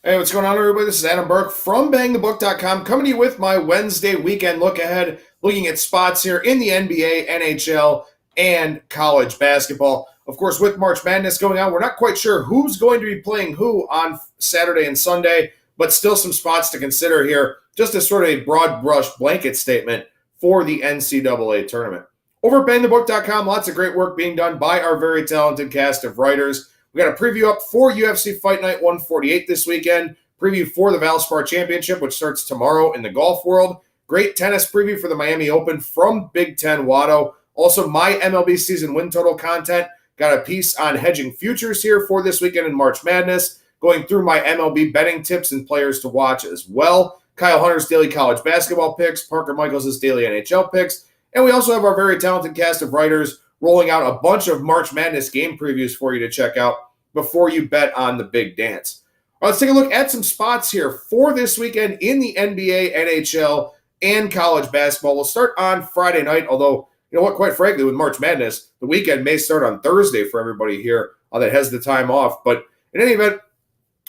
Hey, what's going on, everybody? This is Adam Burke from BangTheBook.com, coming to you with my Wednesday weekend look ahead, looking at spots here in the NBA, NHL, and college basketball. Of course, with March Madness going on, we're not quite sure who's going to be playing who on Saturday and Sunday, but still some spots to consider here, just as sort of a broad brush blanket statement for the NCAA Tournament. Over at BangTheBook.com, lots of great work being done by our very talented cast of writers. We got a preview up for UFC Fight Night 148 this weekend. Preview for the Valspar Championship, which starts tomorrow in the golf world. Great tennis preview for the Miami Open from Big Ten Watto. Also, my MLB season win total content. Got a piece on hedging futures here for this weekend in March Madness. Going through my MLB betting tips and players to watch as well. Kyle Hunter's daily college basketball picks. Parker Michaels' daily NHL picks. And we also have our very talented cast of writers rolling out a bunch of March Madness game previews for you to check out before you bet on the big dance. All right, let's take a look at some spots here for this weekend in the NBA, NHL, and college basketball. We'll start on Friday night, although, you know what, quite frankly, with March Madness, the weekend may start on Thursday for everybody here that has the time off. But in any event,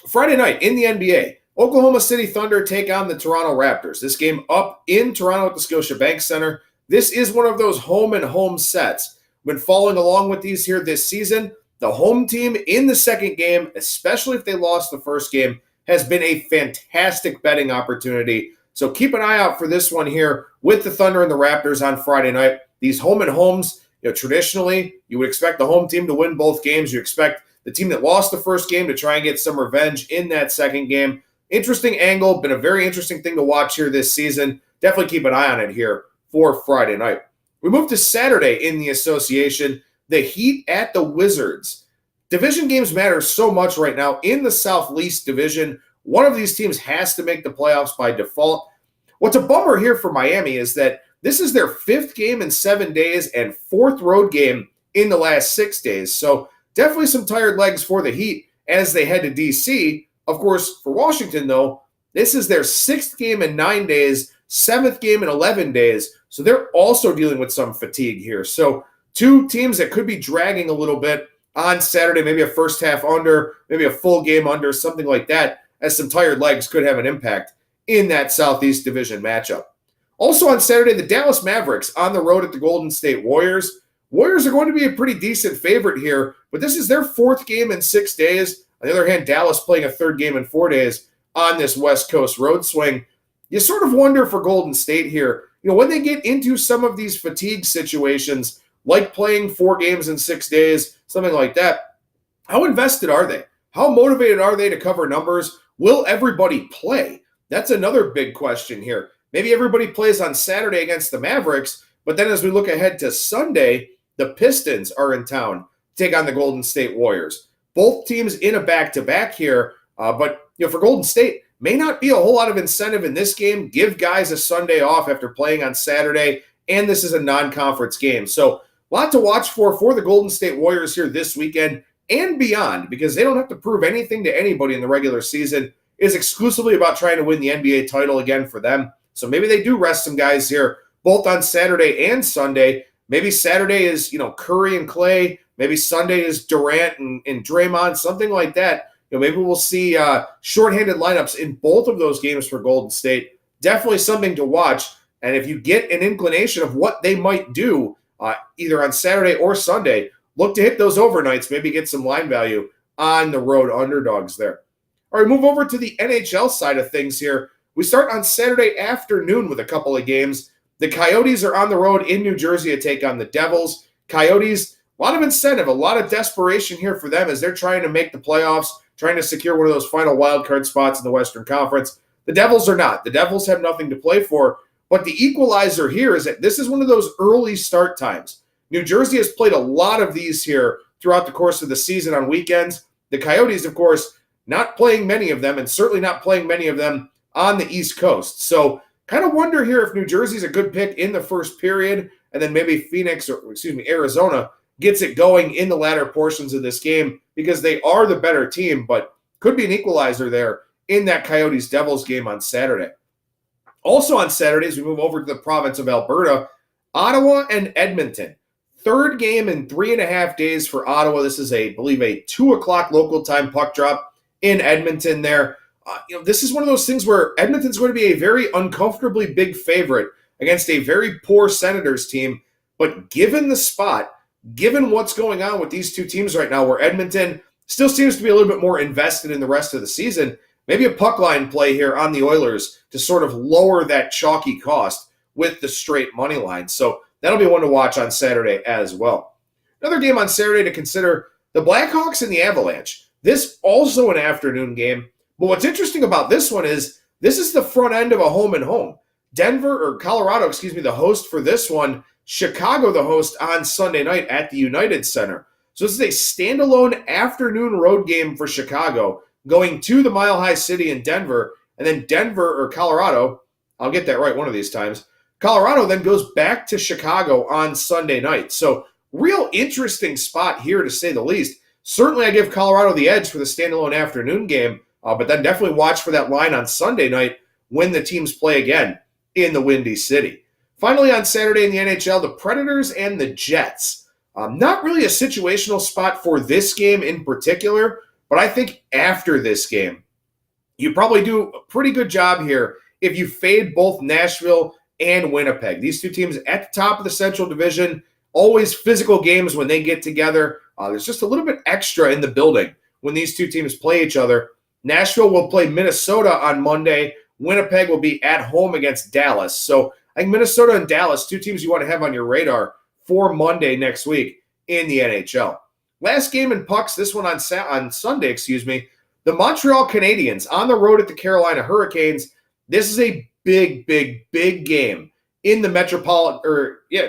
Friday night in the NBA, Oklahoma City Thunder take on the Toronto Raptors. This game up in Toronto at the Scotiabank Center. This is one of those home-and-home sets. Been following along with these here this season. The home team in the second game, especially if they lost the first game, has been a fantastic betting opportunity. So keep an eye out for this one here with the Thunder and the Raptors on Friday night. These home and homes, traditionally, you would expect the home team to win both games. You expect the team that lost the first game to try and get some revenge in that second game. Interesting angle, been a very interesting thing to watch here this season. Definitely keep an eye on it here for Friday night. We move to Saturday in the association. The Heat at the Wizards. Division games matter so much right now in the Southeast Division. One of these teams has to make the playoffs by default. What's a bummer here for Miami is that this is their fifth game in 7 days and fourth road game in the last 6 days. So definitely some tired legs for the Heat as they head to D.C. Of course, for Washington, though, this is their sixth game in 9 days, seventh game in 11 days. So they're also dealing with some fatigue here. So two teams that could be dragging a little bit on Saturday, maybe a first half under, maybe a full game under, something like that, as some tired legs could have an impact in that Southeast Division matchup. Also on Saturday, the Dallas Mavericks on the road at the Golden State Warriors. Warriors are going to be a pretty decent favorite here, but this is their fourth game in 6 days. On the other hand, Dallas playing a third game in 4 days on this West Coast road swing. You sort of wonder for Golden State here, when they get into some of these fatigue situations, like playing 4 games in 6 days, something like that, how invested are they? How motivated are they to cover numbers? Will everybody play? That's another big question here. Maybe everybody plays on Saturday against the Mavericks, but then as we look ahead to Sunday, the Pistons are in town to take on the Golden State Warriors. Both teams in a back-to-back here, but for Golden State, may not be a whole lot of incentive in this game. Give guys a Sunday off after playing on Saturday, and this is a non-conference game. So a lot to watch for the Golden State Warriors here this weekend and beyond, because they don't have to prove anything to anybody in the regular season. It is exclusively about trying to win the NBA title again for them. So maybe they do rest some guys here, both on Saturday and Sunday. Maybe Saturday is, Curry and Clay. Maybe Sunday is Durant and Draymond, something like that. Maybe we'll see shorthanded lineups in both of those games for Golden State. Definitely something to watch. And if you get an inclination of what they might do, either on Saturday or Sunday, look to hit those overnights, maybe get some line value on the road underdogs there. All right, move over to the NHL side of things here. We start on Saturday afternoon with a couple of games. The Coyotes are on the road in New Jersey to take on the Devils. Coyotes, a lot of incentive, a lot of desperation here for them as they're trying to make the playoffs, trying to secure one of those final wild card spots in the Western Conference. The Devils are not. The Devils have nothing to play for. But the equalizer here is that this is one of those early start times. New Jersey has played a lot of these here throughout the course of the season on weekends. The Coyotes, of course, not playing many of them, and certainly not playing many of them on the East Coast. So kind of wonder here if New Jersey's a good pick in the first period, and then maybe Arizona gets it going in the latter portions of this game, because they are the better team, but could be an equalizer there in that Coyotes-Devils game on Saturday. Also on Saturdays, we move over to the province of Alberta, Ottawa and Edmonton. Third game in 3.5 days for Ottawa. This is, I believe, a 2 o'clock local time puck drop in Edmonton there. This is one of those things where Edmonton's going to be a very uncomfortably big favorite against a very poor Senators team. But given the spot, given what's going on with these two teams right now, where Edmonton still seems to be a little bit more invested in the rest of the season, maybe a puck line play here on the Oilers to sort of lower that chalky cost with the straight money line. So that'll be one to watch on Saturday as well. Another game on Saturday to consider, the Blackhawks and the Avalanche. This also an afternoon game. But what's interesting about this one is this is the front end of a home and home. Colorado, the host for this one. Chicago, the host on Sunday night at the United Center. So this is a standalone afternoon road game for Chicago, going to the Mile High City in Denver, and then Colorado, I'll get that right one of these times, Colorado then goes back to Chicago on Sunday night. So real interesting spot here to say the least. Certainly I give Colorado the edge for the standalone afternoon game, but then definitely watch for that line on Sunday night when the teams play again in the Windy City. Finally, on Saturday in the NHL, the Predators and the Jets. Not really a situational spot for this game in particular, but I think after this game, you probably do a pretty good job here if you fade both Nashville and Winnipeg. These two teams at the top of the Central Division, always physical games when they get together. There's just a little bit extra in the building when these two teams play each other. Nashville will play Minnesota on Monday. Winnipeg will be at home against Dallas. So I think Minnesota and Dallas, two teams you want to have on your radar for Monday next week in the NHL. Last game in pucks, this one on Sunday, the Montreal Canadiens on the road at the Carolina Hurricanes. This is a big, big, big game in the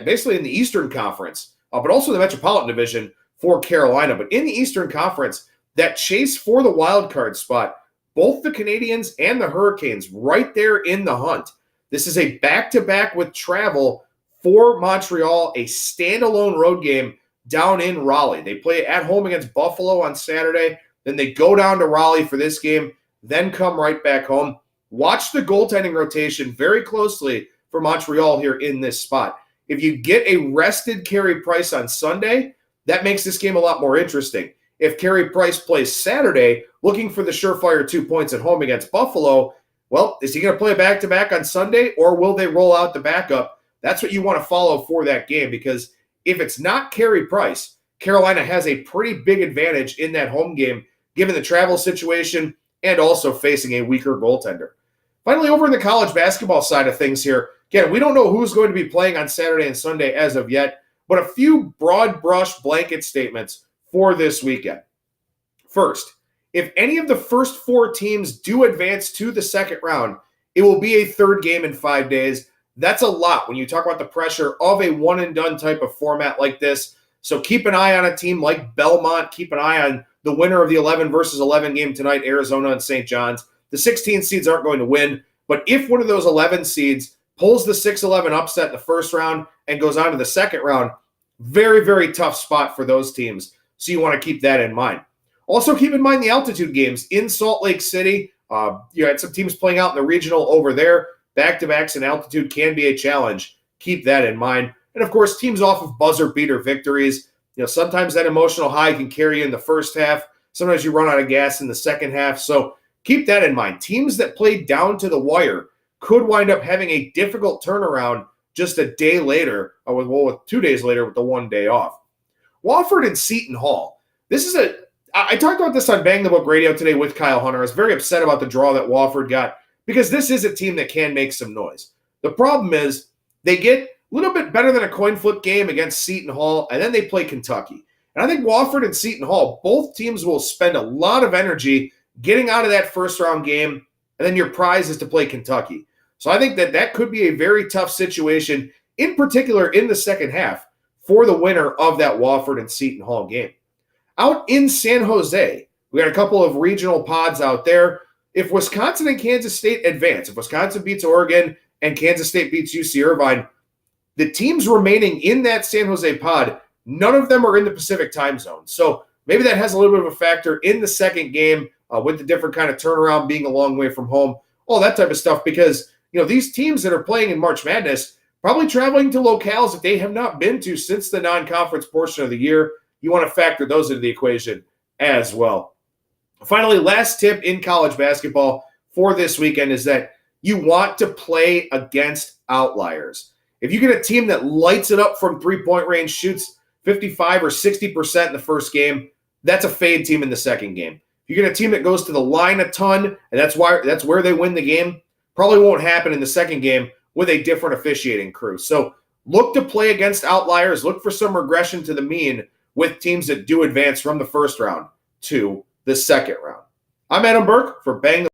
basically in the Eastern Conference, but also the Metropolitan Division for Carolina. But in the Eastern Conference, that chase for the wild card spot, both the Canadiens and the Hurricanes right there in the hunt. This is a back-to-back with travel for Montreal, a standalone road game down in Raleigh. They play at home against Buffalo on Saturday. Then they go down to Raleigh for this game, then come right back home. Watch the goaltending rotation very closely for Montreal here in this spot. If you get a rested Carey Price on Sunday, that makes this game a lot more interesting. If Carey Price plays Saturday, looking for the surefire 2 points at home against Buffalo, well, is he going to play a back-to-back on Sunday, or will they roll out the backup? That's what you want to follow for that game, because if it's not Carey Price, Carolina has a pretty big advantage in that home game, given the travel situation and also facing a weaker goaltender. Finally, over in the college basketball side of things here, again, we don't know who's going to be playing on Saturday and Sunday as of yet, but a few broad brush blanket statements for this weekend. First, if any of the first four teams do advance to the second round, it will be a third game in 5 days. That's a lot when you talk about the pressure of a one-and-done type of format like this. So keep an eye on a team like Belmont. Keep an eye on the winner of the 11 versus 11 game tonight, Arizona and St. John's. The 16 seeds aren't going to win, but if one of those 11 seeds pulls the 6-11 upset in the first round and goes on to the second round, very, very tough spot for those teams. So you want to keep that in mind. Also, keep in mind the altitude games in Salt Lake City. You had some teams playing out in the regional over there. Back-to-backs in altitude can be a challenge. Keep that in mind. And, of course, teams off of buzzer-beater victories. Sometimes that emotional high can carry you in the first half. Sometimes you run out of gas in the second half. So keep that in mind. Teams that played down to the wire could wind up having a difficult turnaround just a day later, with 2 days later with the 1 day off. Wofford and Seton Hall. I talked about this on Bang the Book Radio today with Kyle Hunter. I was very upset about the draw that Wofford got because this is a team that can make some noise. The problem is they get a little bit better than a coin flip game against Seton Hall, and then they play Kentucky. And I think Wofford and Seton Hall, both teams will spend a lot of energy getting out of that first-round game, and then your prize is to play Kentucky. So I think that could be a very tough situation, in particular in the second half, for the winner of that Wofford and Seton Hall game. Out in San Jose, we got a couple of regional pods out there. If Wisconsin and Kansas State advance, if Wisconsin beats Oregon and Kansas State beats UC Irvine, the teams remaining in that San Jose pod, none of them are in the Pacific time zone. So maybe that has a little bit of a factor in the second game with the different kind of turnaround, being a long way from home, all that type of stuff, because these teams that are playing in March Madness probably traveling to locales that they have not been to since the non-conference portion of the year. You want to factor those into the equation as well. Finally, last tip in college basketball. for this weekend is that you want to play against outliers. If you get a team that lights it up from three-point range, shoots 55 or 60% in the first game, that's a fade team in the second game. If you get a team that goes to the line a ton, and that's where they win the game, probably won't happen in the second game with a different officiating crew. So look to play against outliers. Look for some regression to the mean with teams that do advance from the first round to the second round. I'm Adam Burke for Bang.